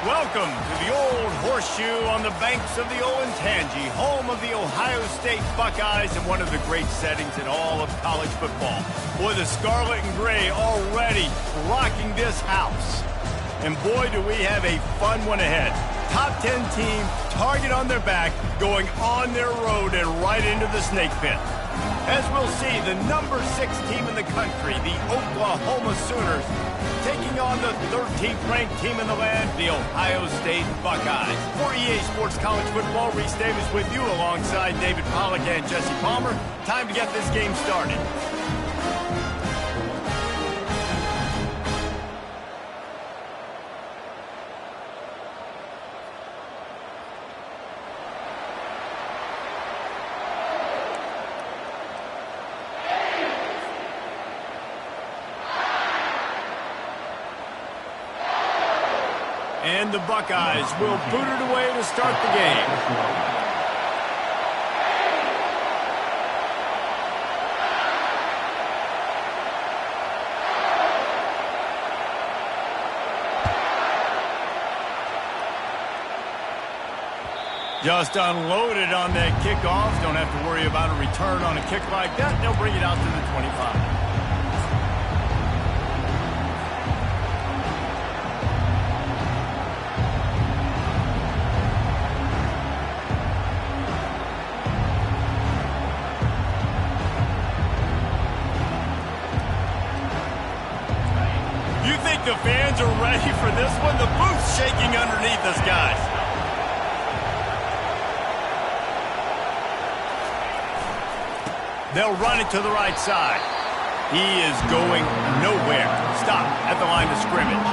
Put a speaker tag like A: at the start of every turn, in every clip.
A: Welcome to the Old Horseshoe on the banks of the Ncaa, home of the Ohio State Buckeyes and one of the great settings in all of college football. Boy, the scarlet and gray already rocking this house. And boy, do we have a fun one ahead. Top 10 team, target on their back, going on their road and right into the snake pit. As we'll see, the number 6 team in the country, the Oklahoma Sooners, taking on the 13th ranked team in the land, the Ohio State Buckeyes. For EA Sports College Football, Reese Davis with you alongside David Pollack and Jesse Palmer. Time to get this game started. And the Buckeyes will boot it away to start the game. Just unloaded on that kickoff. Don't have to worry about a return on a kick like that. They'll bring it out to the 25. The fans are ready for this one. The booth's shaking underneath us, guys. They'll run it to the right side. He is going nowhere. Stop at the line of scrimmage.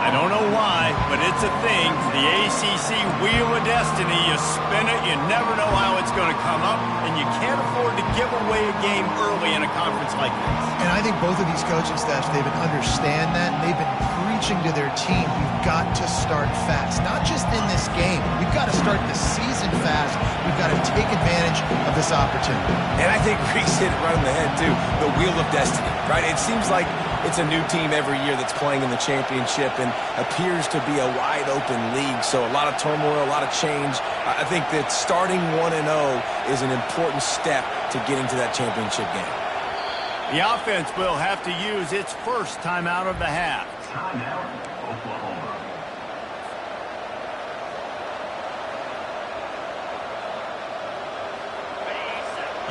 A: I don't know why, but it's a thing. The ACC Wheel of Destiny. You spin it, you never know how it's going to come up, and you can't afford to give away a game early in a conference like this.
B: And I think both of these coaching staffs, David, understand that. They've been preaching to their team, you've got to start fast. Not just in this game. We've got to start the season fast. We've got to take advantage of this opportunity.
C: And I think Reese hit it right on the head, too. The Wheel of Destiny, right? It seems like it's a new team every year that's playing in the championship and appears to be a wide-open league. So a lot of turmoil, a lot of change. I think that starting 1-0 is an important step to getting to that championship game.
A: The offense will have to use its first timeout of the half.
D: Timeout, Oklahoma.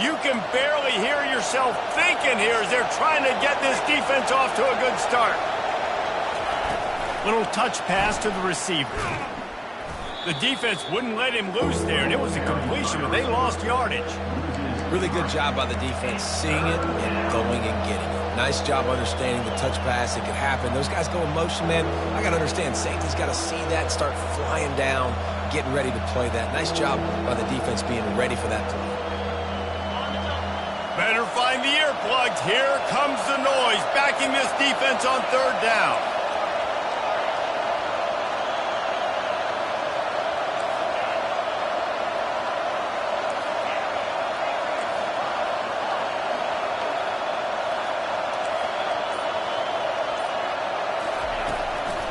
A: You can barely hear yourself thinking here as they're trying to get this defense off to a good start. Little touch pass to the receiver. The defense wouldn't let him loose there, and it was a completion, but they lost yardage.
C: Really good job by the defense, seeing it and going and getting it. Nice job understanding the touch pass. It could happen. Those guys go in motion, man. I got to understand, safety's got to see that, start flying down, getting ready to play that. Nice job by the defense being ready for that play.
A: Better find the earplugs. Here comes the noise, backing this defense on third down.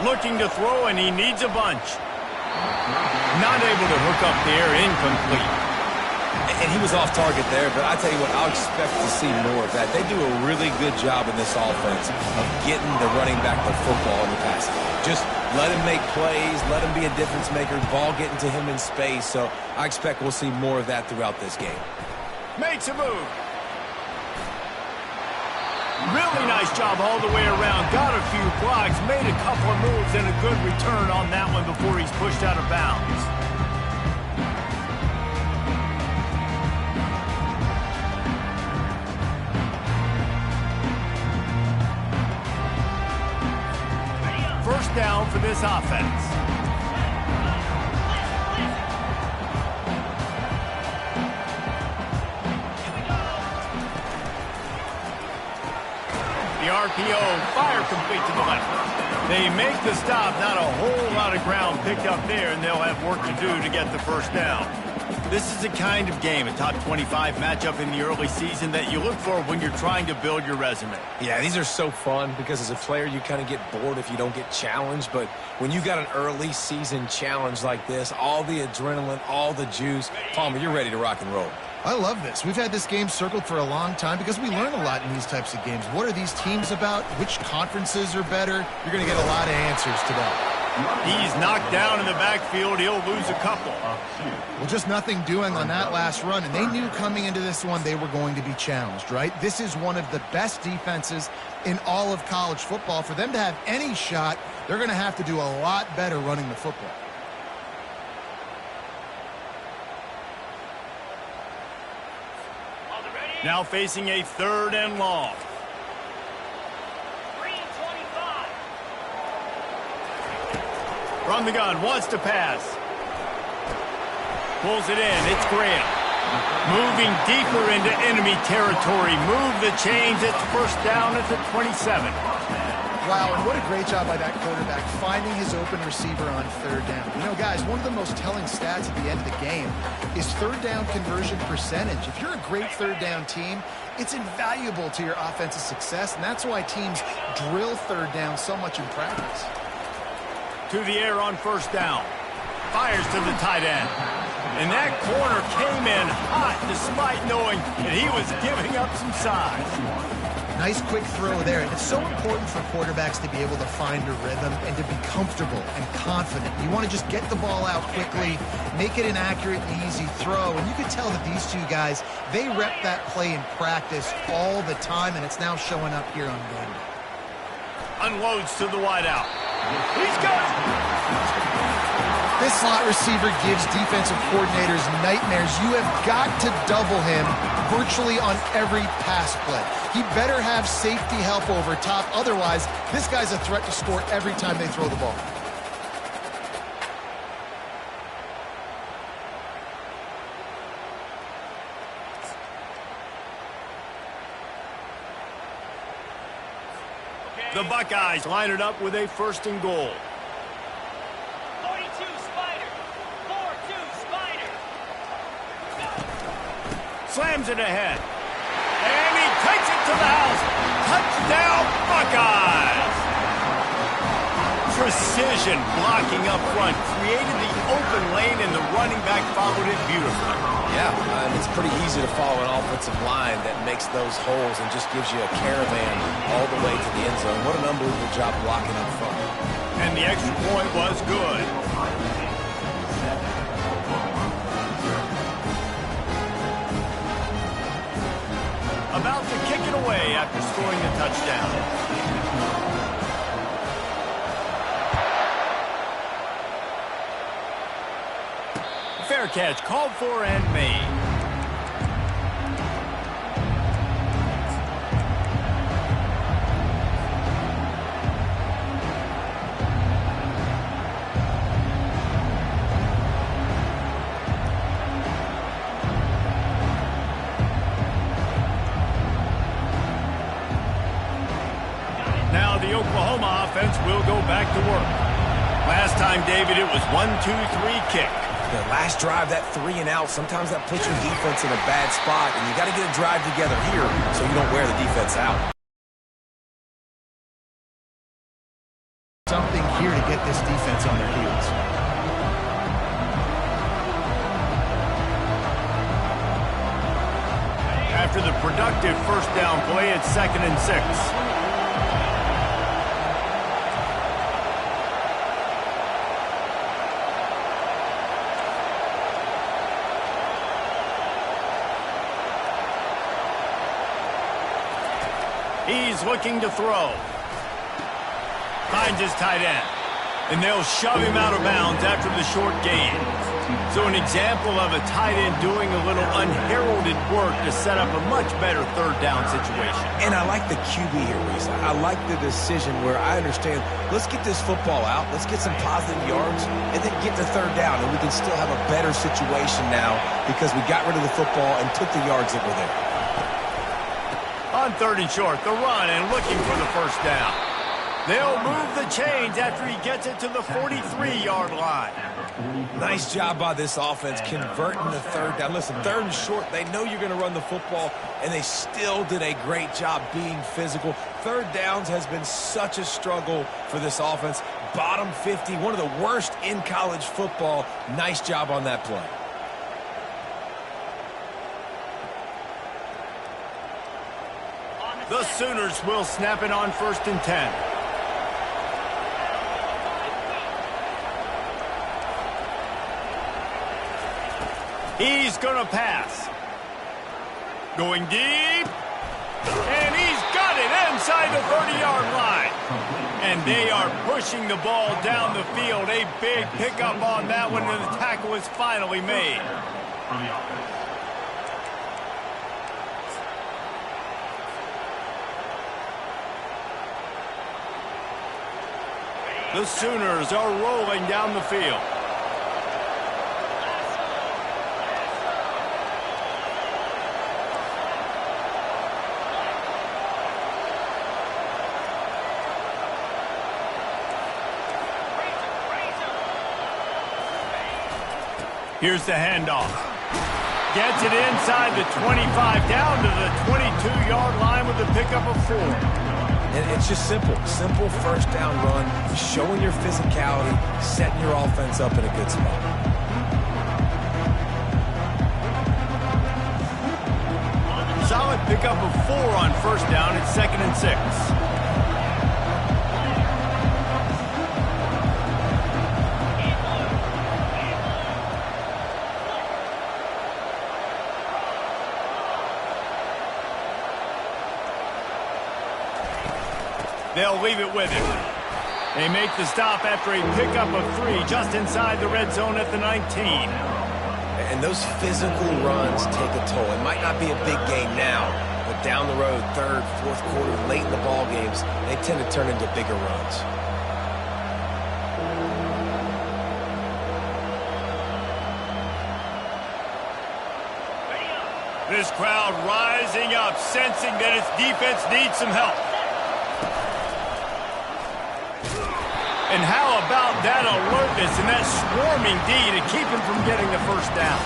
A: Looking to throw, and he needs a bunch. Not able to hook up there, incomplete.
C: And he was off target there, but I tell you what, I'll expect to see more of that. They do a really good job in this offense of getting the running back the football in the passing game. Just let him make plays, let him be a difference maker, ball getting to him in space. So I expect we'll see more of that throughout this game.
A: Makes a move. Really nice job all the way around. Got a few blocks, made a couple of moves, and a good return on that one before he's pushed out of bounds. First down for this offense. The RPO, fire complete to the left. They make the stop, not a whole lot of ground picked up there, and they'll have work to do to get the first down. This is the kind of game, a top 25 matchup in the early season, that you look for when you're trying to build your resume.
C: Yeah, these are so fun because as a player, you kind of get bored if you don't get challenged. But when you got an early season challenge like this, all the adrenaline, all the juice, Palmer, you're ready to rock and roll.
B: I love this. We've had this game circled for a long time because we learn a lot in these types of games. What are these teams about? Which conferences are better? You're going to get a lot of answers today.
A: He's knocked down in the backfield. He'll lose a couple.
B: Well, just nothing doing on that last run, and they knew coming into this one they were going to be challenged, right? This is one of the best defenses in all of college football. For them to have any shot, they're going to have to do a lot better running the football.
A: Now facing a 3rd and long. From the gun, wants to pass. Pulls it in, it's Graham. Moving deeper into enemy territory. Move the chains, it's 1st down at the 27.
B: Wow, and what a great job by that quarterback, finding his open receiver on 3rd down. You know, guys, one of the most telling stats at the end of the game is 3rd down conversion percentage. If you're a great 3rd down team, it's invaluable to your offensive success, and that's why teams drill 3rd down so much in practice.
A: To the air on 1st down. Fires to the tight end. And that corner came in hot despite knowing that he was giving up some size.
B: Nice quick throw there. And it's so important for quarterbacks to be able to find a rhythm and to be comfortable and confident. You want to just get the ball out quickly, make it an accurate and easy throw. And you can tell that these two guys, they rep that play in practice all the time, and it's now showing up here on game day.
A: Unloads to the wideout. He's got it!
B: This slot receiver gives defensive coordinators nightmares. You have got to double him virtually on every pass play. He better have safety help over top. Otherwise, this guy's a threat to score every time they throw the ball.
A: The Buckeyes line it up with a 1st and goal.
E: 42 Spider. 4-2 Spider.
A: Slams it ahead. And he takes it to the house. Touchdown, Buckeyes! Precision blocking up front. Created the open lane, and the running back followed it beautifully.
C: Yeah, it's pretty easy to follow an offensive line that makes those holes and just gives you a caravan all the way to the end zone. What an unbelievable job blocking up front.
A: And the extra point was good. About to kick it away after scoring the touchdown. Fair catch, called for and made. Now the Oklahoma offense will go back to work. Last time, David, it was 1-2-3 kick.
C: The last drive, that 3 and out, sometimes that puts your defense in a bad spot, and you got to get a drive together here so you don't wear the defense out.
B: Something here to get this defense on their heels.
A: After the productive 1st down play, it's 2nd and 6. He's looking to throw. Finds his tight end. And they'll shove him out of bounds after the short gain. So an example of a tight end doing a little unheralded work to set up a much better 3rd down situation.
C: And I like the QB here, Reese. I like the decision where I understand, let's get this football out, let's get some positive yards, and then get to 3rd down, and we can still have a better situation now because we got rid of the football and took the yards that were there.
A: On 3rd and short, the run and looking for the 1st down. They'll move the chains after he gets it to the 43-yard line.
C: Nice job by this offense converting the third down. Listen, third and short, they know you're going to run the football, and they still did a great job being physical. Third downs has been such a struggle for this offense. Bottom 50, one of the worst in college football. Nice job on that play.
A: The Sooners will snap it on 1st and 10. He's going to pass. Going deep. And he's got it inside the 30-yard line. And they are pushing the ball down the field. A big pickup on that one, and the tackle is finally made. The Sooners are rolling down the field. Here's the handoff. Gets it inside the 25, down to the 22-yard line with a pickup of 4.
C: And it's just simple first down run, showing your physicality, setting your offense up in a good spot.
A: Solid pickup of 4 on first down. It's 2nd and 6. They'll leave it with him. They make the stop after a pickup of 3 just inside the red zone at the 19.
C: And those physical runs take a toll. It might not be a big game now, but down the road, third, fourth quarter, late in the ball games, they tend to turn into bigger runs.
A: This crowd rising up, sensing that its defense needs some help. And how about that alertness and that swarming D to keep him from getting the first down?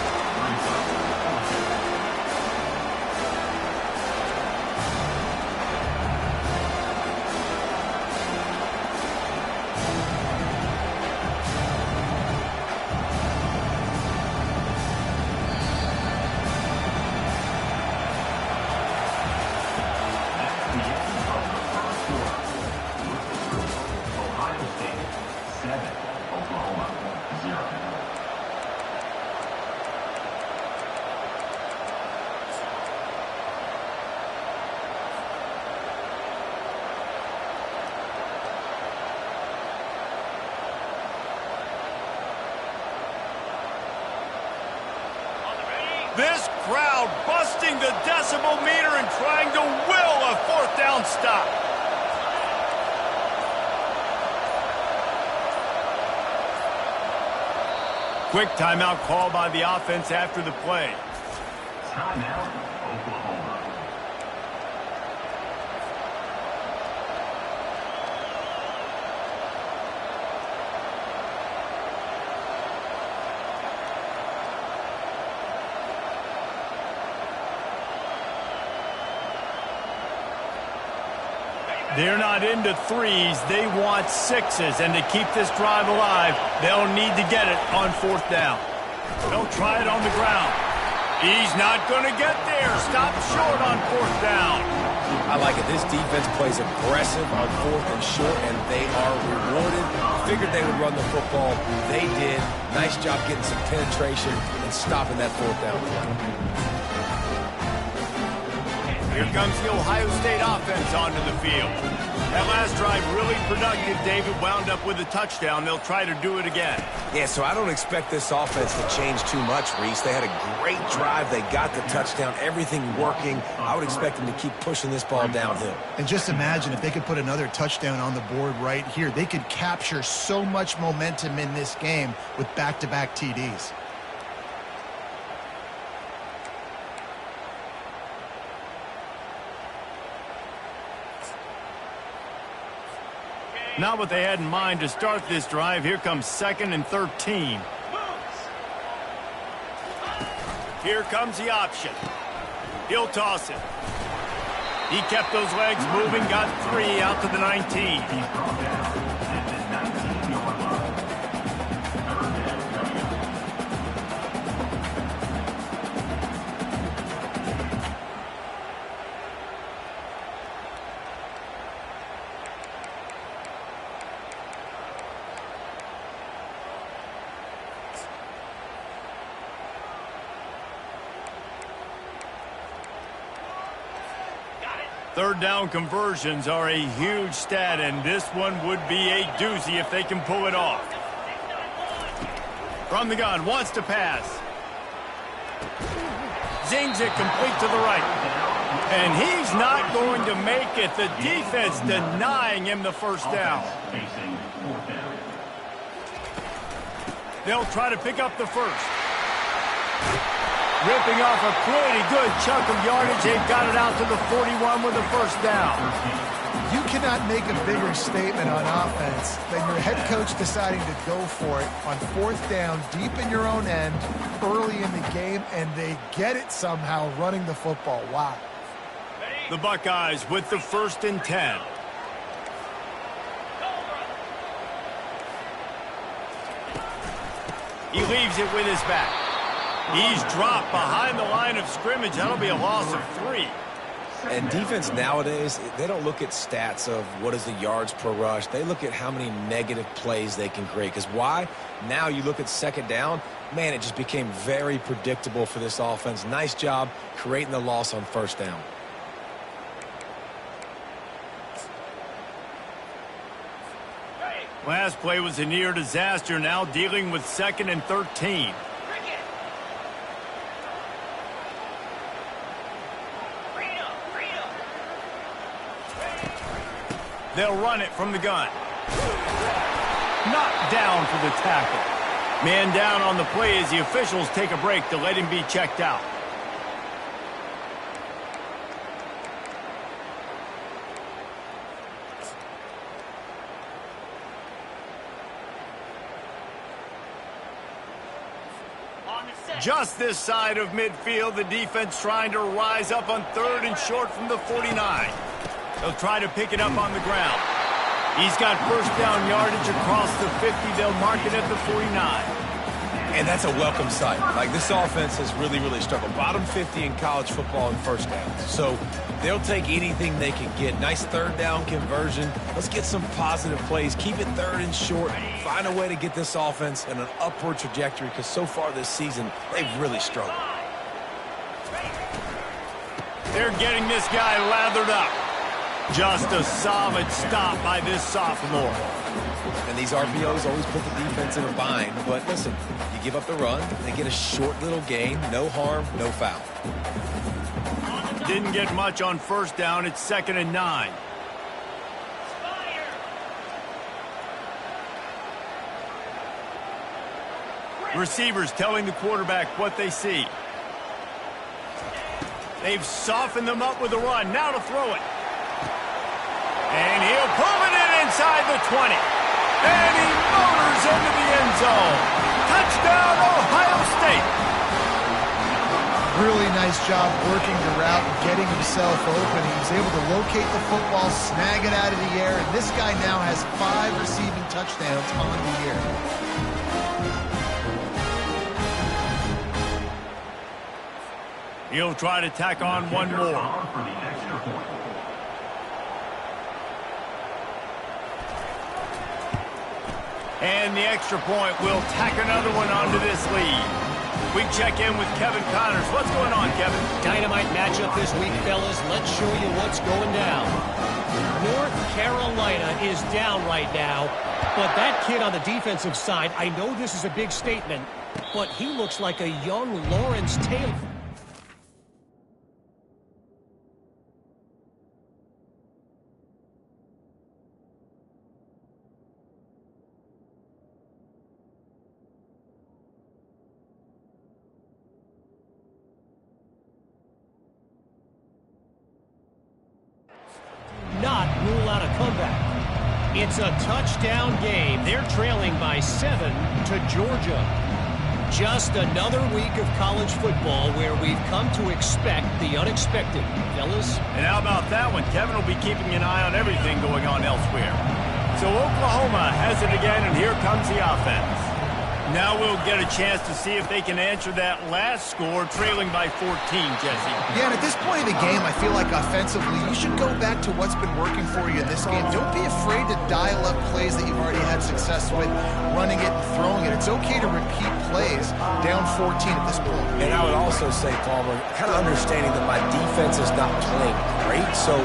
A: This crowd busting the decibel meter and trying to will a fourth down stop. Quick timeout call by the offense after the play.
D: Timeout, Oklahoma.
A: They're not into 3s. They want 6s. And to keep this drive alive, they'll need to get it on 4th down. They'll try it on the ground. He's not going to get there. Stop short on 4th down.
C: I like it. This defense plays aggressive on 4th and short, and they are rewarded. Figured they would run the football. They did. Nice job getting some penetration and stopping that 4th down play.
A: Here comes the Ohio State offense onto the field. That last drive really productive. David wound up with a touchdown. They'll try to do it again.
C: Yeah, so I don't expect this offense to change too much, Reese. They had a great drive. They got the touchdown. Everything working. I would expect them to keep pushing this ball downhill.
B: And just imagine if they could put another touchdown on the board right here. They could capture so much momentum in this game with back-to-back TDs.
A: Not what they had in mind to start this drive. Here comes 2nd and 13. Here comes the option. He'll toss it. He kept those legs moving, got 3 out to the 19. Third down conversions are a huge stat, and this one would be a doozy if they can pull it off. From the gun, wants to pass. Zings it complete to the right. And he's not going to make it. The defense denying him the first down. They'll try to pick up the first. Ripping off a pretty good chunk of yardage. They've got it out to the 41 with a first down.
B: You cannot make a bigger statement on offense than your head coach deciding to go for it on 4th down, deep in your own end, early in the game, and they get it somehow running the football. Wow.
A: The Buckeyes with the 1st and 10. He leaves it with his back. He's dropped behind the line of scrimmage. That'll be a loss of 3.
C: And defense nowadays, they don't look at stats of what is the yards per rush. They look at how many negative plays they can create. Because why? Now you look at 2nd down, man, it just became very predictable for this offense. Nice job creating the loss on 1st down.
A: Last play was a near disaster. Now dealing with 2nd and 13. They'll run it from the gun. Knocked down for the tackle. Man down on the play as the officials take a break to let him be checked out. Just this side of midfield, the defense trying to rise up on 3rd and short from the 49. They'll try to pick it up on the ground. He's got first down yardage across the 50. They'll mark it at the 49.
C: And that's a welcome sight. Like, this offense has really, really struggled. Bottom 50 in college football in first downs. So they'll take anything they can get. Nice 3rd down conversion. Let's get some positive plays. Keep it 3rd and short. Find a way to get this offense in an upward trajectory, because so far this season, they've really struggled.
A: They're getting this guy lathered up. Just a solid stop by this sophomore.
C: And these RPOs always put the defense in a bind. But listen, you give up the run, they get a short little gain. No harm, no foul.
A: Didn't get much on 1st down. It's 2nd and 9. Receivers telling the quarterback what they see. They've softened them up with a run. Now to throw it. And he'll pull it in inside the 20. And he motors into the end zone. Touchdown, Ohio State.
B: Really nice job working the route and getting himself open. He was able to locate the football, snag it out of the air, and this guy now has 5 receiving touchdowns on the year.
A: He'll try to tack on one more. And the extra point will tack another one onto this lead. We check in with Kevin Connors. What's going on, Kevin?
F: Dynamite matchup this week, fellas. Let's show you what's going down. North Carolina is down right now, but that kid on the defensive side, I know this is a big statement, but he looks like a young Lawrence Taylor. Not rule out a comeback. It's a touchdown game. They're trailing by 7 to Georgia. Just another week of college football where we've come to expect the unexpected. Fellas?
A: And how about that one? Kevin will be keeping an eye on everything going on elsewhere. So Oklahoma has it again, and here comes the offense. Now we'll get a chance to see if they can answer that last score, trailing by 14, Jesse.
B: Yeah, and at this point in the game, I feel like offensively, you should go back to what's been working for you in this game. Don't be afraid to dial up plays that you've already had success with, running it and throwing it. It's okay to repeat plays down 14 at this point.
C: And I would also say, Palmer, kind of understanding that my defense is not playing great, so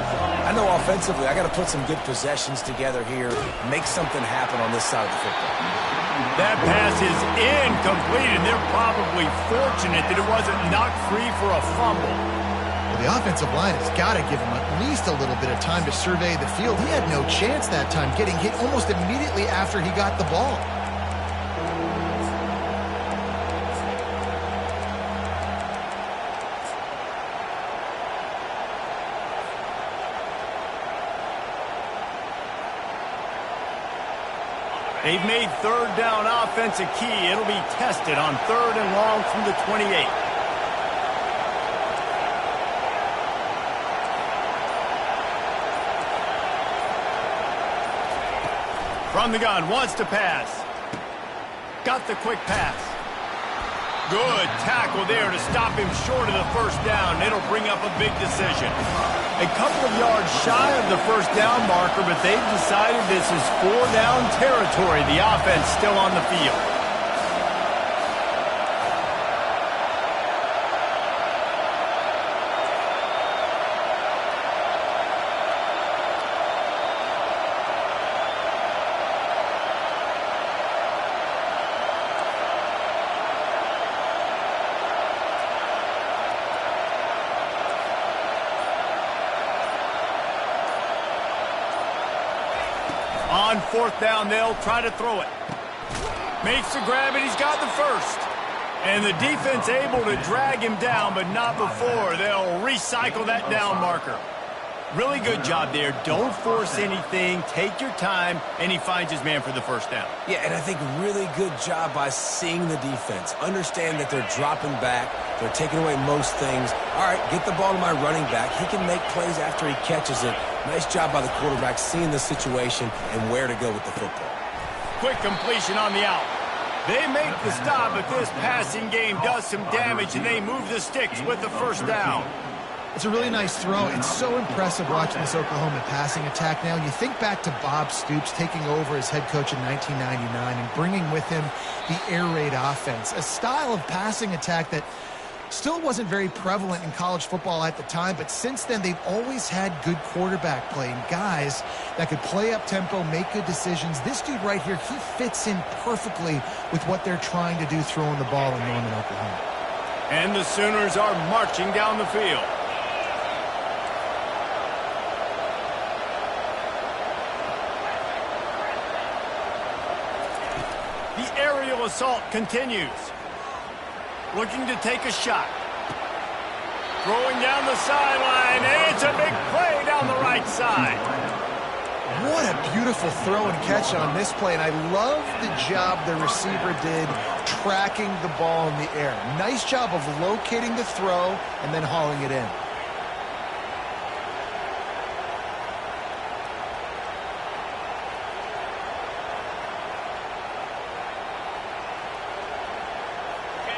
C: I know offensively I got to put some good possessions together here, make something happen on this side of the football.
A: That pass is incomplete, and they're probably fortunate that it wasn't knocked free for a fumble.
B: Well, the offensive line has got to give him at least a little bit of time to survey the field. He had no chance that time, getting hit almost immediately after he got the ball.
A: They've made third down offense a key. It'll be tested on 3rd and long from the 28. From the gun, wants to pass. Got the quick pass. Good tackle there to stop him short of the first down. It'll bring up a big decision. A couple of yards shy of the first down marker, but they've decided this is 4-down territory. The offense still on the field. On 4th down, they'll try to throw it. Makes the grab, and he's got the first. And the defense able to drag him down, but not before. They'll recycle that down marker. Really good job there. Don't force anything. Take your time, and he finds his man for the first down.
C: Yeah, and I think really good job by seeing the defense. Understand that they're dropping back. They're taking away most things. All right, get the ball to my running back. He can make plays after he catches it. Nice job by the quarterback seeing the situation and where to go with the football.
A: Quick completion on the out. They make the stop, but this passing game does some damage, and they move the sticks with the first down.
B: It's a really nice throw. It's so impressive watching this Oklahoma passing attack now. You think back to Bob Stoops taking over as head coach in 1999 and bringing with him the air raid offense, a style of passing attack that still wasn't very prevalent in college football at the time, but since then they've always had good quarterback play and guys that could play up tempo, make good decisions. This dude right here, he fits in perfectly with what they're trying to do throwing the ball in Norman, Oklahoma.
A: And the Sooners are marching down the field. The aerial assault continues. Looking to take a shot. Throwing down the sideline, and it's a big play down the right side.
B: What a beautiful throw and catch on this play, and I love the job the receiver did tracking the ball in the air. Nice job of locating the throw and then hauling it in.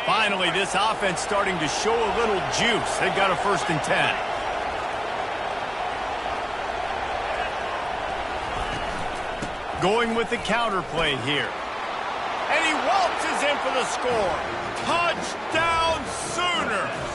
A: Finally, this offense starting to show a little juice. They got a 1st and 10. Going with the counter play here. And he waltzes in for the score. Touchdown, Sooners!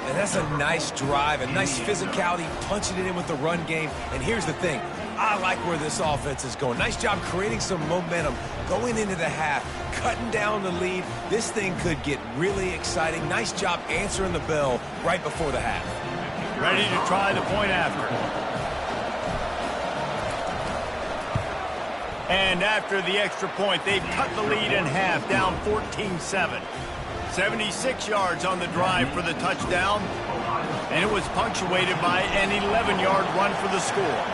C: And that's a nice drive, a nice physicality, punching it in with the run game. And here's the thing. I like where this offense is going. Nice job creating some momentum, going into the half, cutting down the lead. This thing could get really exciting. Nice job answering the bell right before the half.
A: Ready to try the point after. And after the extra point, they've cut the lead in half, down 14-7. 76 yards on the drive for the touchdown, and it was punctuated by an 11-yard run for the score.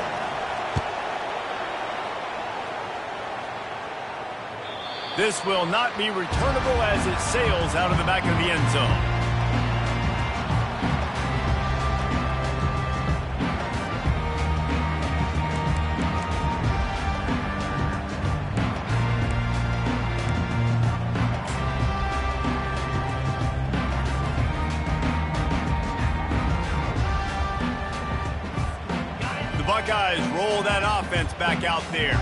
A: This will not be returnable as it sails out of the back of the end zone. Buckeyes roll that offense back out there.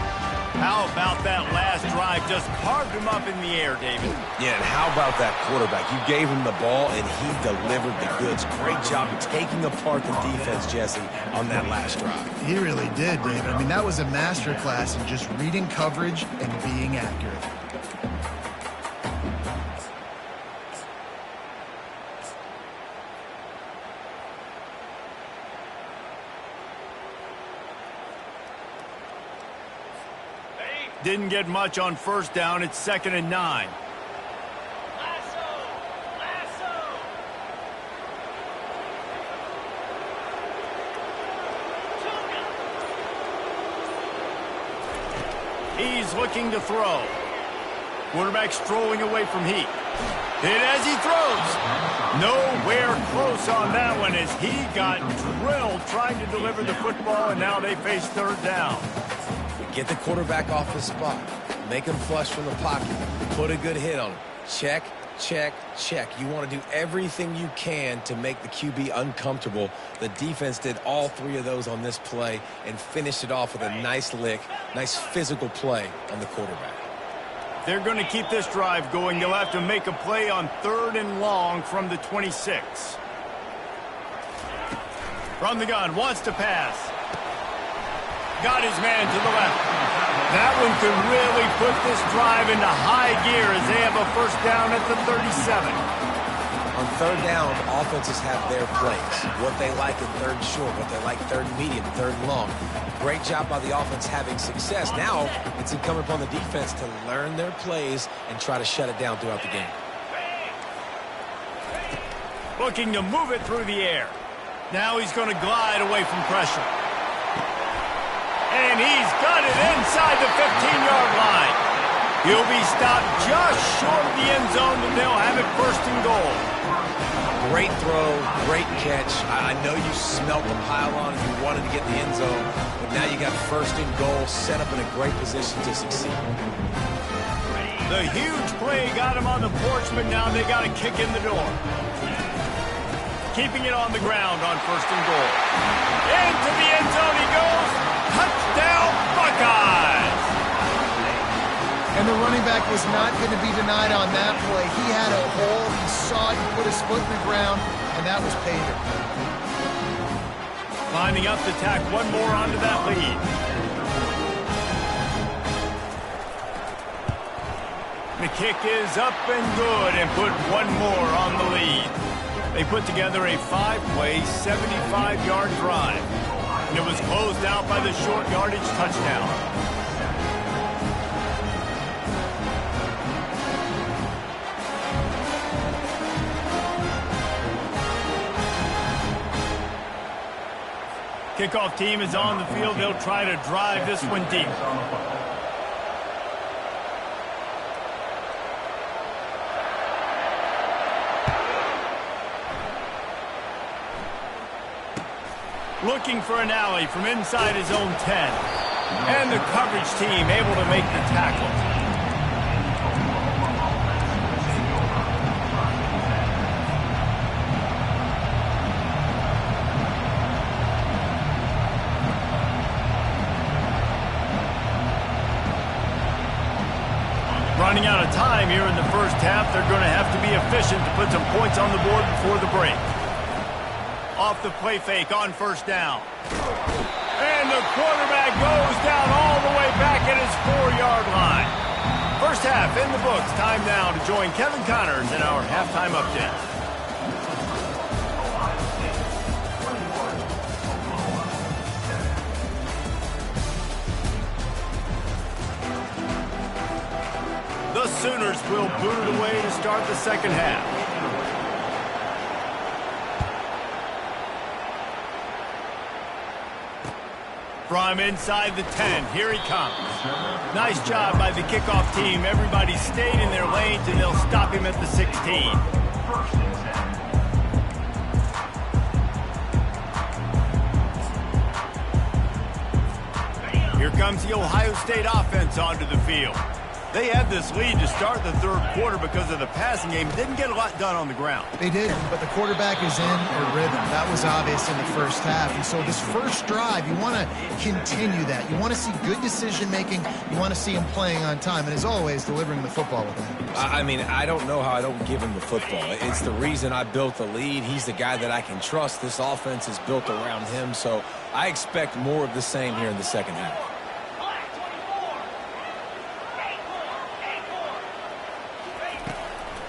A: How about that last drive? Just carved him up in the air, David.
C: Yeah, and how about that quarterback? You gave him the ball, and he delivered the goods. Great job of taking apart the defense, Jesse, on that last drive.
B: He really did, David. I mean, that was a masterclass in just reading coverage and being accurate.
A: Didn't get much on first down. It's 2nd and 9. He's looking to throw. Quarterback strolling away from heat. Hit as he throws. Nowhere close on that one as he got drilled trying to deliver the football, and now they face 3rd down.
C: Get the quarterback off his spot. Make him flush from the pocket. Put a good hit on him. Check, check, check. You want to do everything you can to make the QB uncomfortable. The defense did all 3 of those on this play and finished it off with a nice lick, nice physical play on the quarterback.
A: They're going to keep this drive going. They'll have to make a play on 3rd and long from the 26. From the gun, wants to pass. Got his man to the left. That one could really put this drive into high gear as they have a first down at the 37.
C: On 3rd down, offenses have their plays. What they like in 3rd short, what they like 3rd medium, 3rd long. Great job by the offense having success. Now, it's incumbent upon the defense to learn their plays and try to shut it down throughout the game.
A: Looking to move it through the air. Now he's going to glide away from pressure. And he's got it inside the 15-yard line. He'll be stopped just short of the end zone, and they'll have it 1st and goal.
C: Great throw, great catch. I know you smelt the pylon and you wanted to get in the end zone, but now you got 1st and goal set up in a great position to succeed.
A: The huge play got him on the porch, but now they got a kick in the door. Keeping it on the ground on 1st and goal. Into the end zone he goes. Touchdown, Buckeyes!
B: And the running back was not going to be denied on that play. He had a hole. He saw it. He put his foot in the ground, and that was paydirt.
A: Lining up to tack one more onto that lead. The kick is up and good and put one more on the lead. They put together a 5-play, 75-yard drive. And it was closed out by the short yardage touchdown. Kickoff team is on the field. They'll try to drive this one deep. Looking for an alley from inside his own 10. And the coverage team able to make the tackle. Running out of time here in the first half. They're going to have to be efficient to put some points on the board before the break. Off the play fake on 1st down. And the quarterback goes down all the way back at his 4-yard line. First half in the books. Time now to join Kevin Connors in our halftime update. The Sooners will boot it away to start the second half. From inside the 10, here he comes. Nice job by the kickoff team. Everybody stayed in their lanes, and they'll stop him at the 16.
D: First and 10.
A: Here comes the Ohio State offense onto the field. They had this lead to start the third quarter because of the passing game. Didn't get a lot done on the ground.
B: They didn't, but the quarterback is in a rhythm. That was obvious in the first half. And so this first drive, you want to continue that. You want to see good decision-making. You want to see him playing on time. And as always, delivering the football with him.
C: I mean, I don't know how I don't give him the football. It's the reason I built the lead. He's the guy that I can trust. This offense is built around him. So I expect more of the same here in the second half.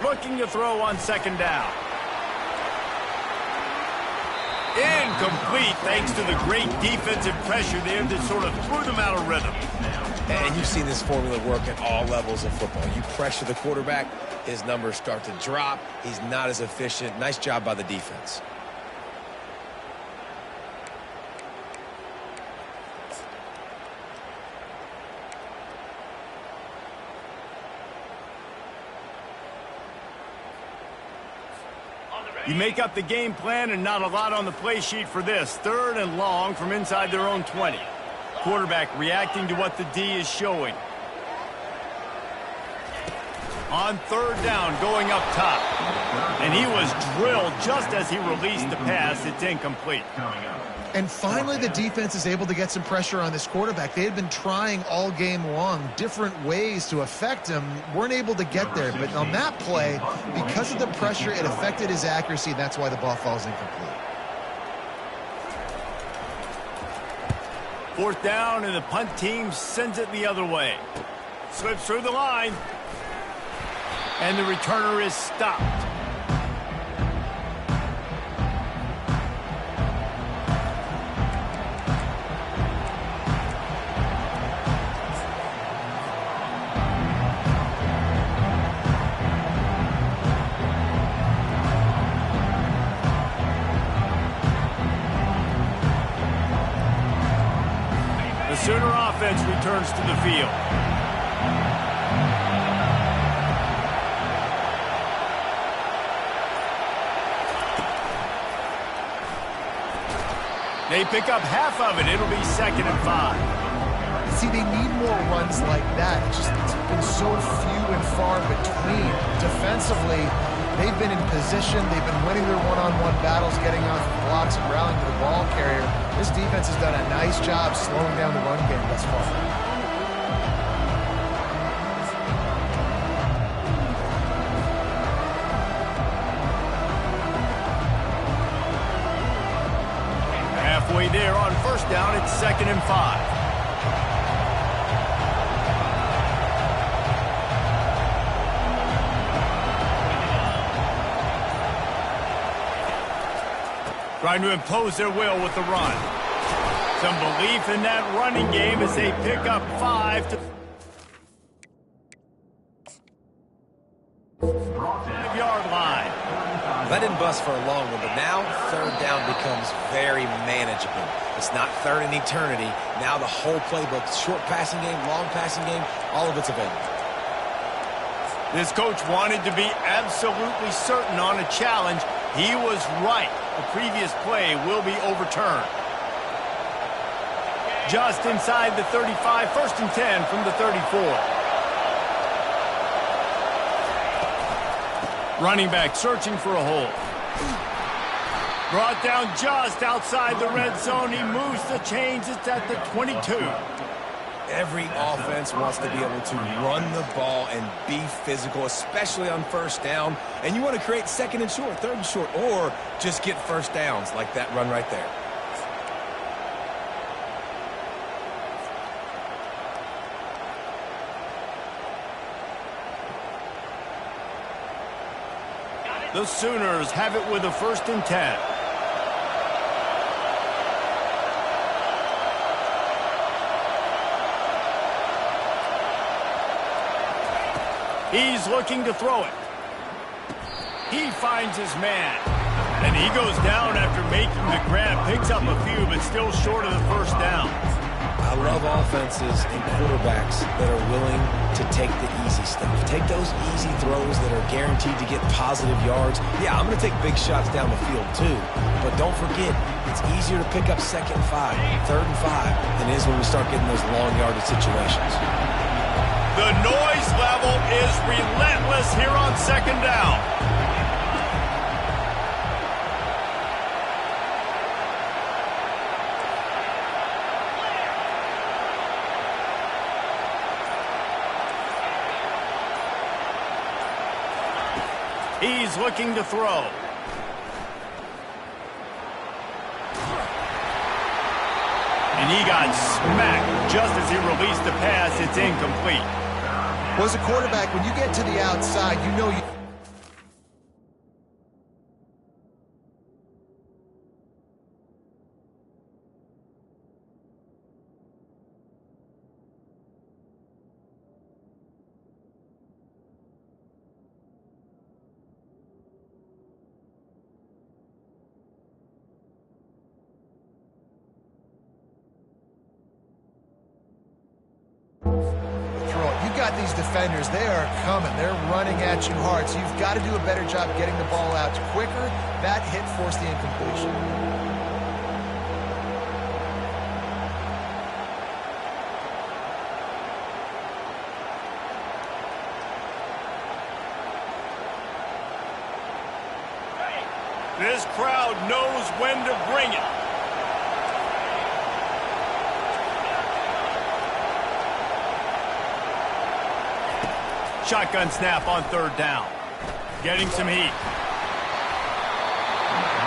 A: Looking to throw on second down. Incomplete thanks to the great defensive pressure there that sort of threw them out of rhythm.
C: And you've seen this formula work at all levels of football. You pressure the quarterback, his numbers start to drop. He's not as efficient. Nice job by the defense.
A: You make up the game plan and not a lot on the play sheet for this. Third and long from inside their own 20. Quarterback reacting to what the D is showing. On third down, going up top. And he was drilled just as he released the pass. It's incomplete.
B: And finally, the defense is able to get some pressure on this quarterback. They had been trying all game long different ways to affect him. Weren't able to get there. But on that play, because of the pressure, it affected his accuracy. That's why the ball falls incomplete.
A: Fourth down, and the punt team sends it the other way. Slips through the line. And the returner is stopped. The Sooner offense returns to the field. They pick up half of it. It'll be 2nd and 5.
B: See, they need more runs like that. It's been so few and far between. Defensively, they've been in position. They've been winning their one-on-one battles, getting off of blocks and rallying to the ball carrier. This defense has done a nice job slowing down the run game thus far.
A: Halfway there on first down, it's 2nd and 5. Trying to impose their will with the run. Some belief in that running game as they pick up 5 to 5-yard line.
C: That didn't bust for a long one, but now third down becomes very manageable. It's not third in eternity. Now the whole playbook, short passing game, long passing game, all of it's available.
A: This coach wanted to be absolutely certain on a challenge. He was right. The previous play will be overturned. Just inside the 35, 1st and 10 from the 34. Running back searching for a hole. Brought down just outside the red zone. He moves the chains. It's at the 22.
C: Every offense wants to be able to run the ball and be physical, especially on first down. And you want to create 2nd and short, 3rd and short, or just get first downs like that run right there.
A: The Sooners have it with a 1st and 10. He's looking to throw it. He finds his man. And he goes down after making the grab. Picks up a few, but still short of the 1st down.
C: offenses and quarterbacks that are willing to take the easy stuff. Take those easy throws that are guaranteed to get positive yards. Yeah, I'm going to take big shots down the field too, but don't forget, it's easier to pick up 2nd and 5, 3rd and 5 than it is when we start getting those long yardage situations.
A: The noise level is relentless here on 2nd down. He's looking to throw. And he got smacked just as he released the pass. It's incomplete.
B: Well, as a quarterback, when you get to the outside, you know you... These defenders, they are coming. They're running at you hard, so you've got to do a better job getting the ball out quicker. That hit forced the incompletion.
A: This crowd knows when to bring it. Shotgun snap on 3rd down. Getting some heat.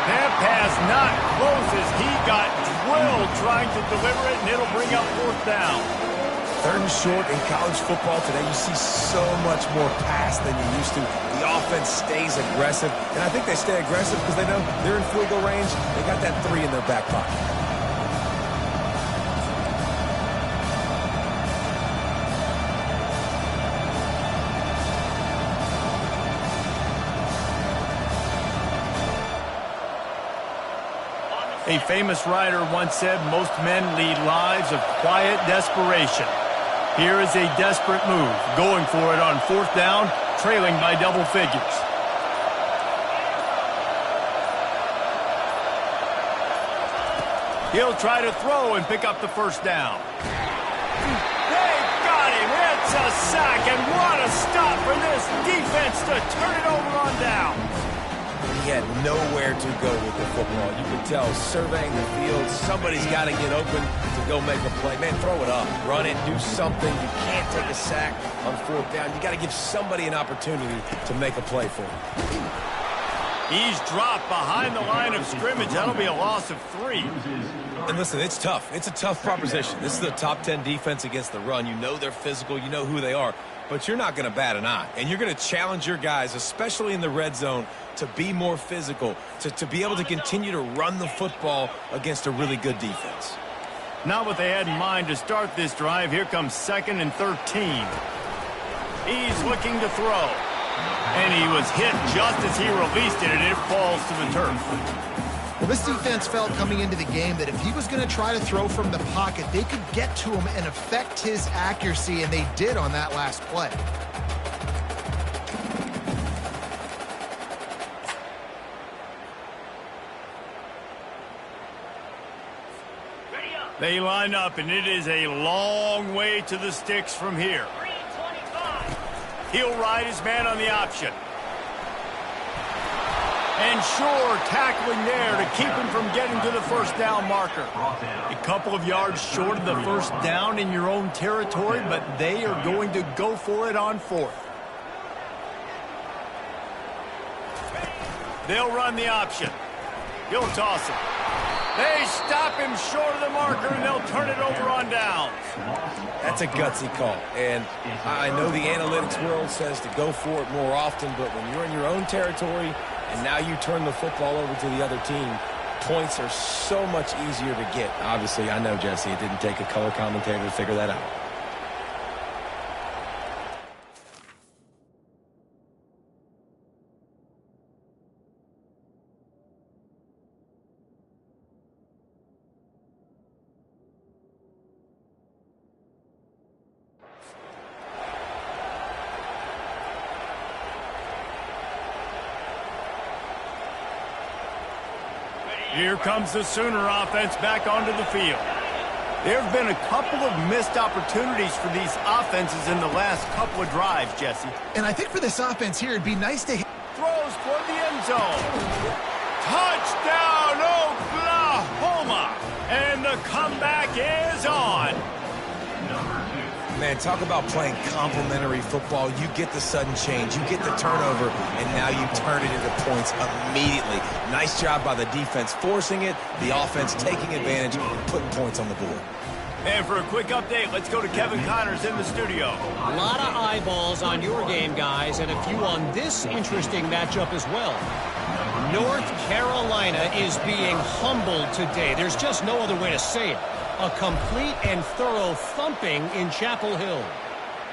A: That pass not close as he got drilled trying to deliver it, and it'll bring up 4th down.
C: 3rd and short in college football today, you see so much more pass than you used to. The offense stays aggressive, and I think they stay aggressive because they know they're in field goal range. They got that 3 in their back pocket.
A: A famous writer once said, most men lead lives of quiet desperation. Here is a desperate move, going for it on 4th down, trailing by double figures. He'll try to throw and pick up the 1st down. They got him. It's a sack, and what a stop for this defense to turn it over on down.
C: He had nowhere to go with the football. You could tell, surveying the field, somebody's got to get open to go make a play. Man, throw it up. Run it. Do something. You can't take a sack on 4th down. You got to give somebody an opportunity to make a play for him.
A: He's dropped behind the line of scrimmage. That'll be a loss of 3.
C: And listen, it's tough. It's a tough proposition. This is a top 10 defense against the run. You know they're physical. You know who they are. But you're not going to bat an eye. And you're going to challenge your guys, especially in the red zone, to be more physical, to be able to continue to run the football against a really good defense.
A: Not what they had in mind to start this drive. Here comes 2nd and 13. He's looking to throw. And he was hit just as he released it, and it falls to the turf.
B: Well, this defense felt coming into the game that if he was going to try to throw from the pocket, they could get to him and affect his accuracy, and they did on that last play.
A: They line up, and it is a long way to the sticks from here. He'll ride his man on the option. And sure, tackling there to keep him from getting to the 1st down marker. A couple of yards short of the 1st down in your own territory, but they are going to go for it on 4th. They'll run the option. He'll toss it. They stop him short of the marker, and they'll turn it over on downs.
C: That's a gutsy call. And I know the analytics world says to go for it more often, but when you're in your own territory and now you turn the football over to the other team, points are so much easier to get. Obviously, I know, Jesse, it didn't take a color commentator to figure that out.
A: Here comes the Sooner offense back onto the field. There have been a couple of missed opportunities for these offenses in the last couple of drives, Jesse.
B: And I think for this offense here, it'd be nice to hit.
A: Throws toward the end zone. Touchdown, Oklahoma! And the comeback is on.
C: Man, talk about playing complementary football. You get the sudden change, you get the turnover, and now you turn it into points immediately. Nice job by the defense forcing it, the offense taking advantage and putting points on the board.
A: And for a quick update, let's go to Kevin Connors in the studio.
F: A lot of eyeballs on your game, guys, and a few on this interesting matchup as well. North Carolina is being humbled today. There's just no other way to say it. A complete and thorough thumping in Chapel Hill.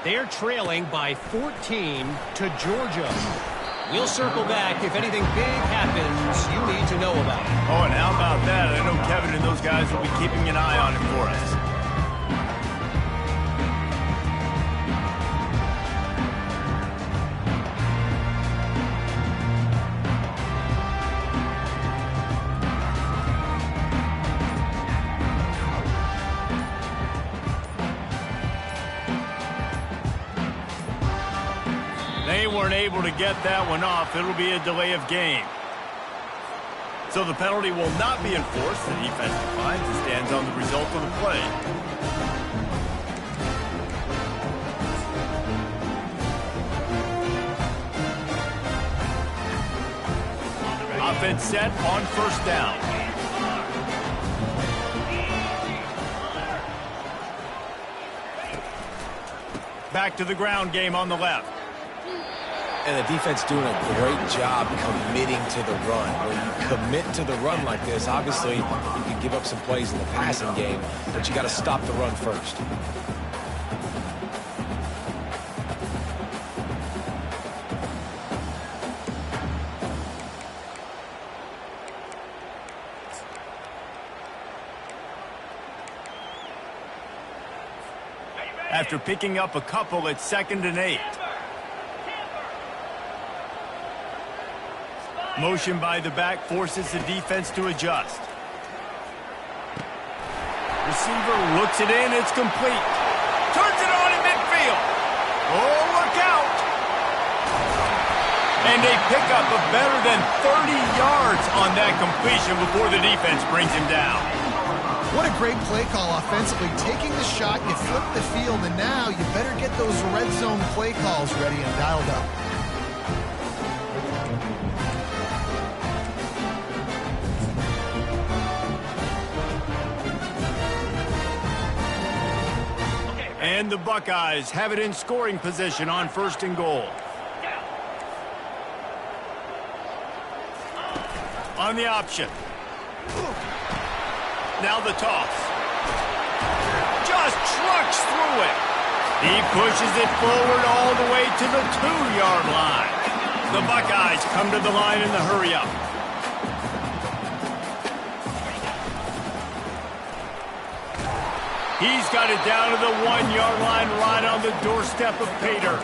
F: They're trailing by 14 to Georgia. We'll circle back if anything big happens you need to know about.
A: Oh, and how about that? I know Kevin and those guys will be keeping an eye on it for us. They weren't able to get that one off. It'll be a delay of game. So the penalty will not be enforced. The defense declines and stands on the result of the play. Offense set on first down. Back to the ground game on the left.
C: And the defense doing a great job committing to the run. When you commit to the run like this, obviously you can give up some plays in the passing game, but you got to stop the run first.
A: After picking up a couple, it's 2nd and 8. Motion by the back forces the defense to adjust. Receiver looks it in. It's complete. Turns it on in midfield. Oh, look out. And they pick up a better than 30 yards on that completion before the defense brings him down.
B: What a great play call offensively. Taking the shot, you flip the field, and now you better get those red zone play calls ready and dialed up.
A: And the Buckeyes have it in scoring position on 1st and goal. On the option. Now the toss. Just trucks through it. He pushes it forward all the way to the 2-yard line. The Buckeyes come to the line in the hurry-up. He's got it down to the 1-yard line right on the doorstep of Pater.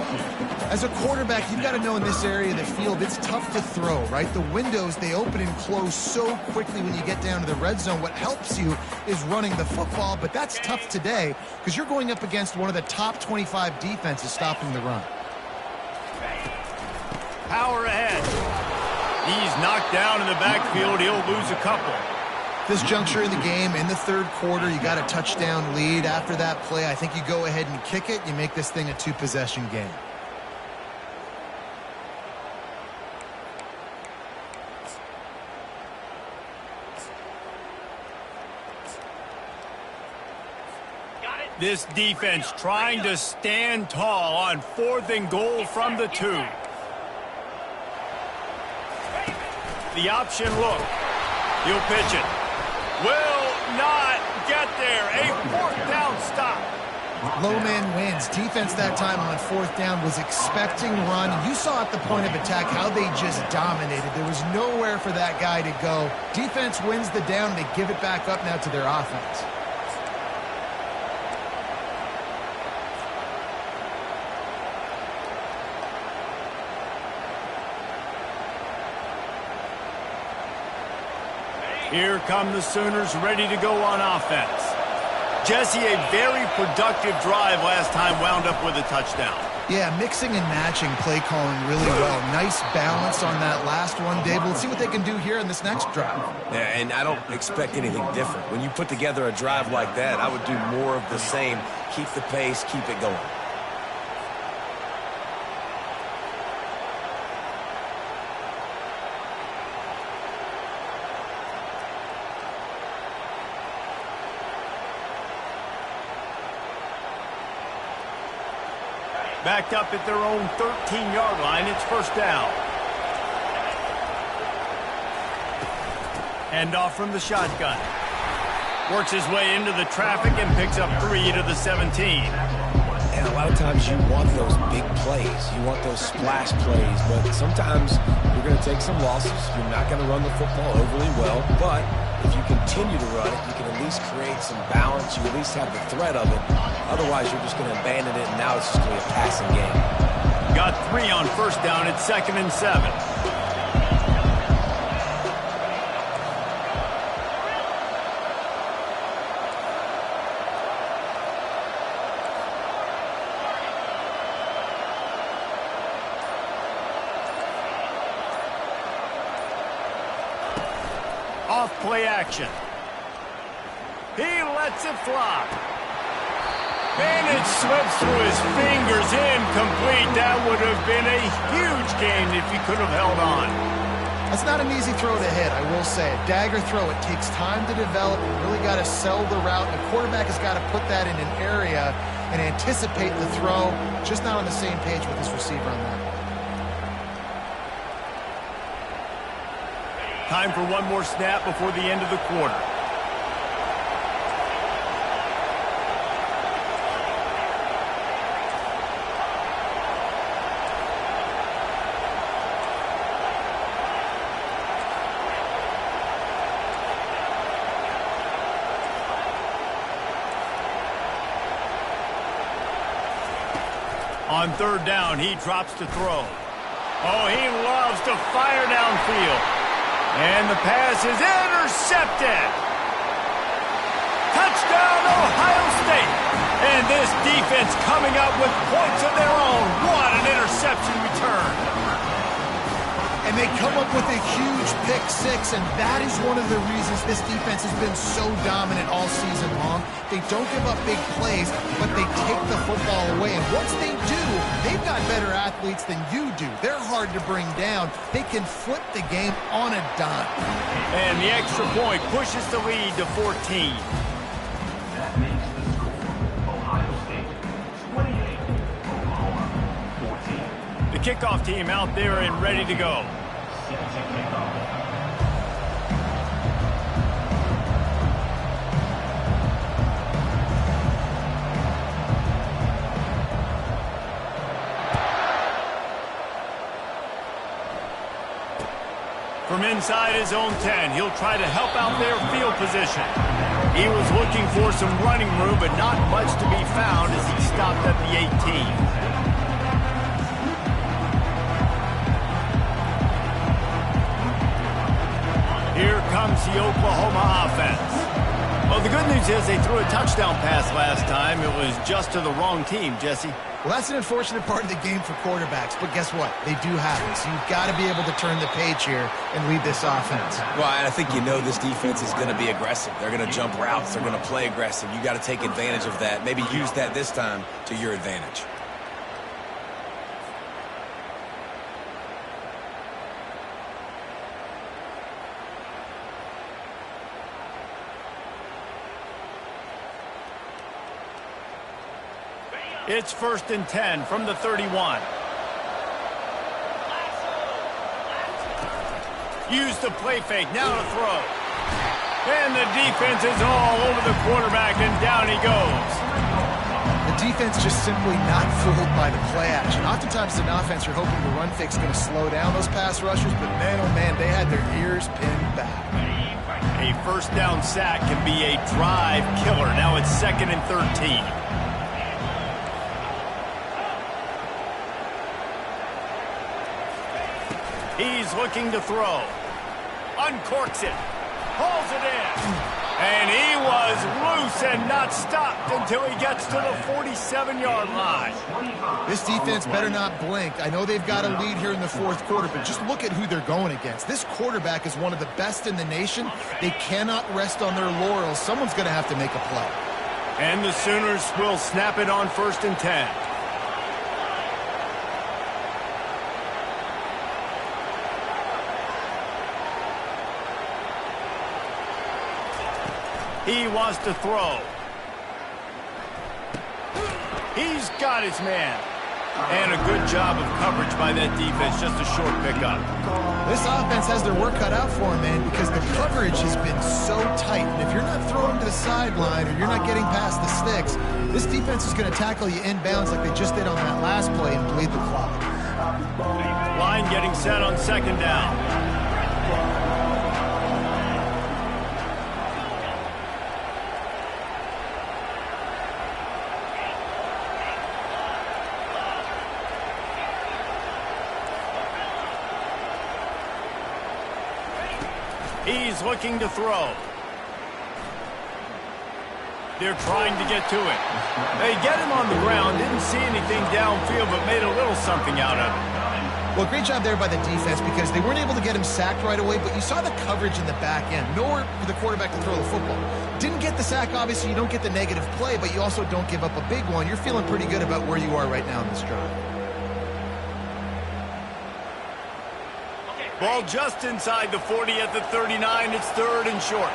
B: As a quarterback, you've got to know in this area of the field, it's tough to throw, right? The windows, they open and close so quickly when you get down to the red zone. What helps you is running the football, but that's tough today because you're going up against one of the top 25 defenses stopping the run.
A: Power ahead. He's knocked down in the backfield. He'll lose a couple.
B: This juncture in the game, in the 3rd quarter, you got a touchdown lead. After that play, I think you go ahead and kick it. You make this thing a 2-possession game.
A: This defense trying to stand tall on 4th and goal from the 2. The option look. He'll pitch it. Will not get there. A 4th down stop.
B: Low man wins. Defense that time on 4th down was expecting run. And you saw at the point of attack how they just dominated. There was nowhere for that guy to go. Defense wins the down. They give it back up now to their offense.
A: Here come the Sooners ready to go on offense. Jesse, a very productive drive last time wound up with a touchdown.
B: Yeah, mixing and matching play calling really well. Nice balance on that last one, Dave. Let's see what they can do here in this next drive.
C: Yeah, and I don't expect anything different. When you put together a drive like that, I would do more of the same. Keep the pace, keep it going.
A: Backed up at their own 13-yard line, it's first down. Hand off from the shotgun. Works his way into the traffic and picks up 3 to the 17.
C: And a lot of times you want those big plays. You want those splash plays. But sometimes you're going to take some losses. You're not going to run the football overly well. But if you continue to run it, you can at least create some balance. You at least have the threat of it. Otherwise, you're just going to abandon it, and now it's just going to be a passing game.
A: Got 3 on first down. It's 2nd and 7. Off play action. He lets it fly. And it slips through his fingers, incomplete. That would have been a huge gain if he could have held on.
B: That's not an easy throw to hit, I will say. A dagger throw, it takes time to develop. You really got to sell the route. The quarterback has got to put that in an area and anticipate the throw. Just not on the same page with his receiver on that.
A: Time for one more snap before the end of the quarter. On third down, he drops to throw. Oh, he loves to fire downfield. And the pass is intercepted. Touchdown, Ohio State. And this defense coming up with points of their own. What an interception return.
B: And they come up with a huge pick six, and that is one of the reasons this defense has been so dominant all season long. They don't give up big plays, but they take the football away. And once they do, they've got better athletes than you do. They're hard to bring down. They can flip the game on a dime.
A: And the extra point pushes the lead to 14.
D: That makes the score Ohio State 28, Oklahoma 14.
A: The kickoff team out there and ready to go.
D: Set to kick off.
A: From inside his own 10, he'll try to help out their field position. He was looking for some running room, but not much to be found as he stopped at the 18. Here comes the Oklahoma offense. Well, the good news is they threw a touchdown pass last time. It was just to the wrong team, Jesse.
B: Well, that's an unfortunate part of the game for quarterbacks, but guess what? They do have it, so you've got to be able to turn the page here and lead this offense.
C: Well, and I think you know this defense is going to be aggressive. They're going to jump routes. They're going to play aggressive. You got to take advantage of that. Maybe use that this time to your advantage.
A: It's 1st and 10 from the 31. Use the play fake, now to throw. And the defense is all over the quarterback, and down he goes.
B: The defense just simply not fooled by the play action. Oftentimes in offense, you're hoping the run fake's going to slow down those pass rushers, but man, oh man, they had their ears pinned back.
A: A first down sack can be a drive killer. Now it's 2nd and 13. He's looking to throw. Uncorks it. Pulls it in. And he was loose and not stopped until he gets to the 47-yard line.
B: This defense better not blink. I know they've got a lead here in the fourth quarter, but just look at who they're going against. This quarterback is one of the best in the nation. They cannot rest on their laurels. Someone's going to have to make a play.
A: And the Sooners will snap it on 1st and 10. He wants to throw. He's got his man. And a good job of coverage by that defense. Just a short pickup.
B: This offense has their work cut out for them, man, because the coverage has been so tight. And if you're not throwing to the sideline or you're not getting past the sticks, this defense is going to tackle you inbounds like they just did on that last play and bleed the clock.
A: Line getting set on 2nd down. He's looking to throw. They're trying to get to it. They get him on the ground. Didn't see anything downfield, but made a little something out of it.
B: Well, great job there by the defense because they weren't able to get him sacked right away, but you saw the coverage in the back end. Nowhere for the quarterback to throw the football. Didn't get the sack, obviously. You don't get the negative play, but you also don't give up a big one. You're feeling pretty good about where you are right now in this drive.
A: Ball just inside the 40 at the 39. It's 3rd and short.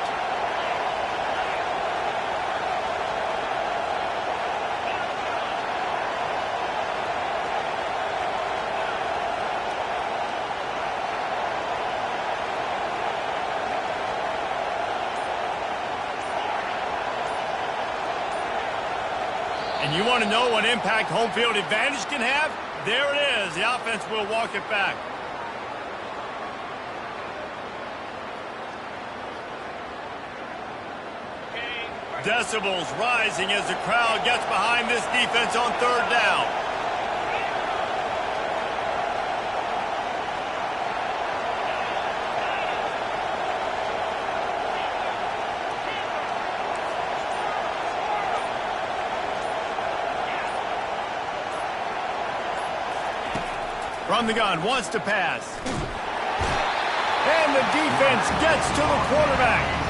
A: And you want to know what impact home field advantage can have? There it is. The offense will walk it back. Decibels rising as the crowd gets behind this defense on 3rd down. From the gun, wants to pass. And the defense gets to the quarterback.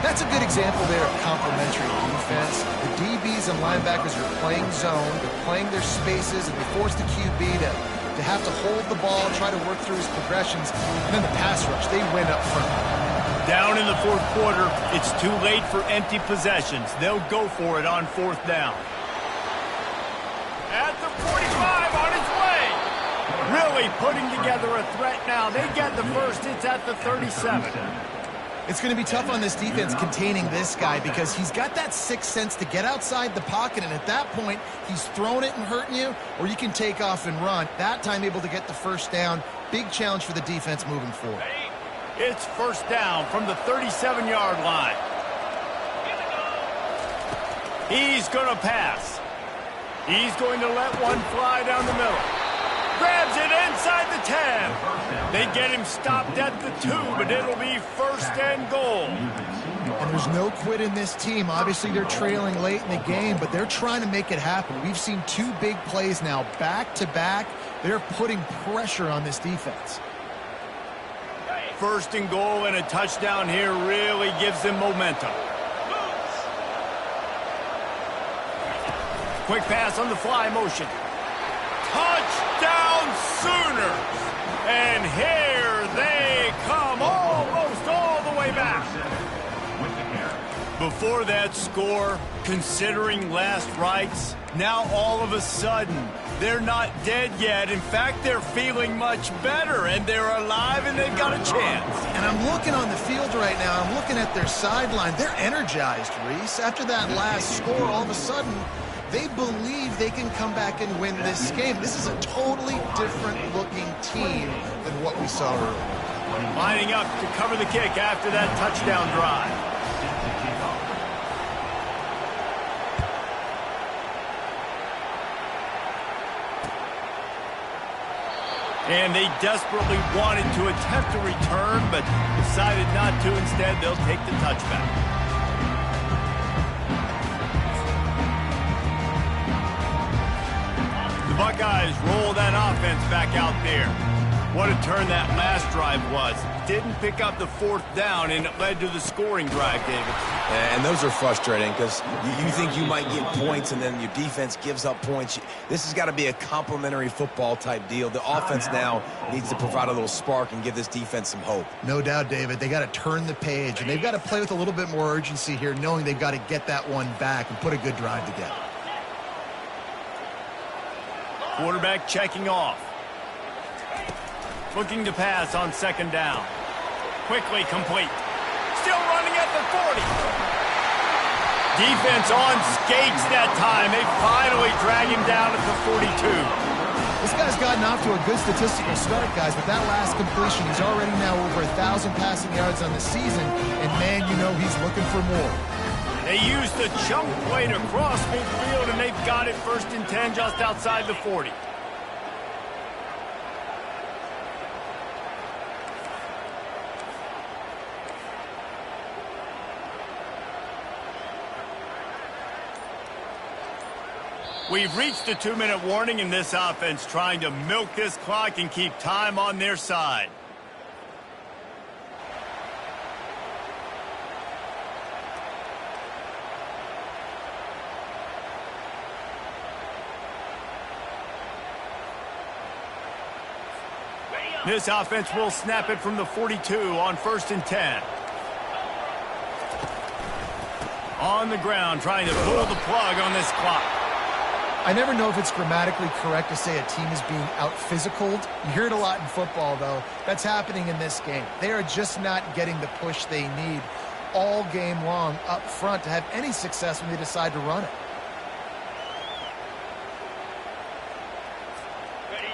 B: That's a good example there of complementary defense. The DBs and linebackers are playing zone, they're playing their spaces, and they force the QB to have to hold the ball, try to work through his progressions, and then the pass rush, they win up front.
A: Down in the 4th quarter, it's too late for empty possessions. They'll go for it on 4th down. At the 45 on its way. Really putting together a threat now. They get the first. It's at the 37.
B: It's going to be tough on this defense containing this guy because he's got that sixth sense to get outside the pocket, and at that point, he's throwing it and hurting you, or you can take off and run. That time able to get the first down. Big challenge for the defense moving forward.
A: It's 1st down from the 37-yard line. He's going to pass. He's going to let one fly down the middle. Grabs it inside the 10. They get him stopped at the 2, but it'll be 1st and goal.
B: And there's no quit in this team. Obviously, they're trailing late in the game, but they're trying to make it happen. We've seen 2 big plays now, back-to-back. They're putting pressure on this defense.
A: 1st and goal and a touchdown here really gives them momentum. Quick pass on the fly motion. Touchdown Sooners! And here they come almost all the way back. Before that score, considering last rites, now all of a sudden, they're not dead yet. In fact, they're feeling much better, and they're alive, and they've got a chance.
B: And I'm looking on the field right now. I'm looking at their sideline. They're energized, Reese. After that last score, all of a sudden, they believe they can come back and win this game. This is a totally different-looking team than what we saw earlier.
A: Lining up to cover the kick after that touchdown drive. And they desperately wanted to attempt a return, but decided not to. Instead, they'll take the touchback. The Buckeyes roll that offense back out there. What a turn that last drive was. Didn't pick up the fourth down, and it led to the scoring drive, David.
C: And those are frustrating because you think you might get points, and then your defense gives up points. This has got to be a complementary football type deal. The offense now needs to provide a little spark and give this defense some hope.
B: No doubt, David. They got to turn the page, and they've got to play with a little bit more urgency here, knowing they've got to get that one back and put a good drive together.
A: Quarterback checking off. Looking to pass on second down. Quickly complete. Still running at the 40. Defense on skates that time. They finally drag him down at the 42.
B: This guy's gotten off to a good statistical start, guys, but that last completion, he's already now over 1,000 passing yards on the season, and man, you know he's looking for more.
A: They use the chunk play to cross midfield, and they've got it 1st and 10 just outside the 40. We've reached the 2-minute warning in this offense, trying to milk this clock and keep time on their side. This offense will snap it from the 42 on 1st and 10. On the ground, trying to pull the plug on this clock.
B: I never know if it's grammatically correct to say a team is being out-physicaled. You hear it a lot in football, though. That's happening in this game. They are just not getting the push they need all game long up front to have any success when they decide to run it.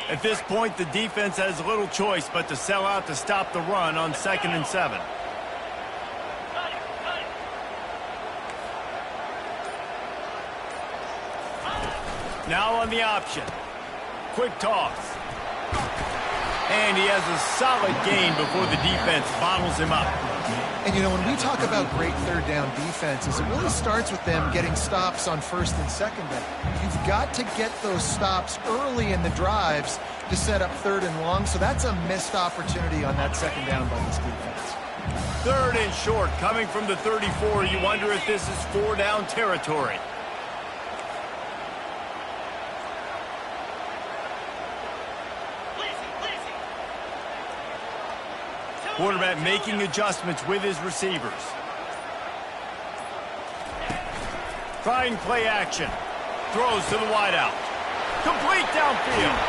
A: At this point, the defense has little choice but to sell out to stop the run on 2nd and 7. Now on the option. Quick toss. And he has a solid gain before the defense bottles him up.
B: And, you know, when we talk about great third down defenses, it really starts with them getting stops on 1st and 2nd down. You've got to get those stops early in the drives to set up 3rd and long, so that's a missed opportunity on that 2nd down by this defense.
A: 3rd and short, coming from the 34. You wonder if this is 4-down territory. Quarterback making adjustments with his receivers. Trying play action. Throws to the wideout. Complete downfield.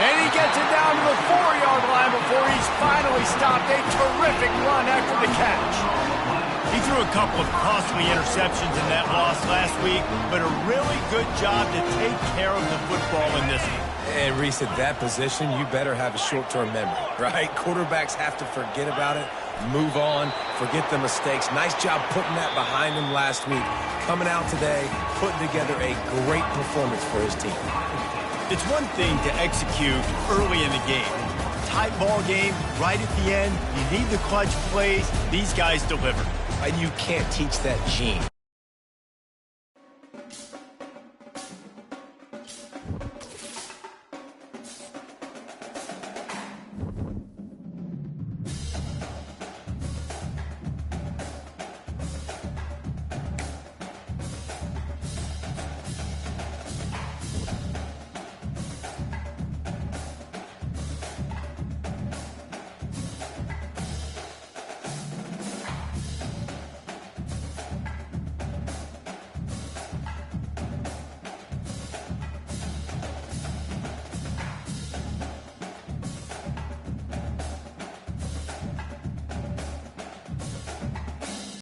A: And he gets it down to the 4-yard line before he's finally stopped. A terrific run after the catch. He threw a couple of costly interceptions in that loss last week, but a really good job to take care of the football in this one.
C: And Reese, at that position, you better have a short-term memory, right? Quarterbacks have to forget about it, move on, forget the mistakes. Nice job putting that behind him last week. Coming out today, putting together a great performance for his team.
A: It's one thing to execute early in the game. Tight ball game, right at the end, you need the clutch plays. These guys deliver.
C: And you can't teach that gene.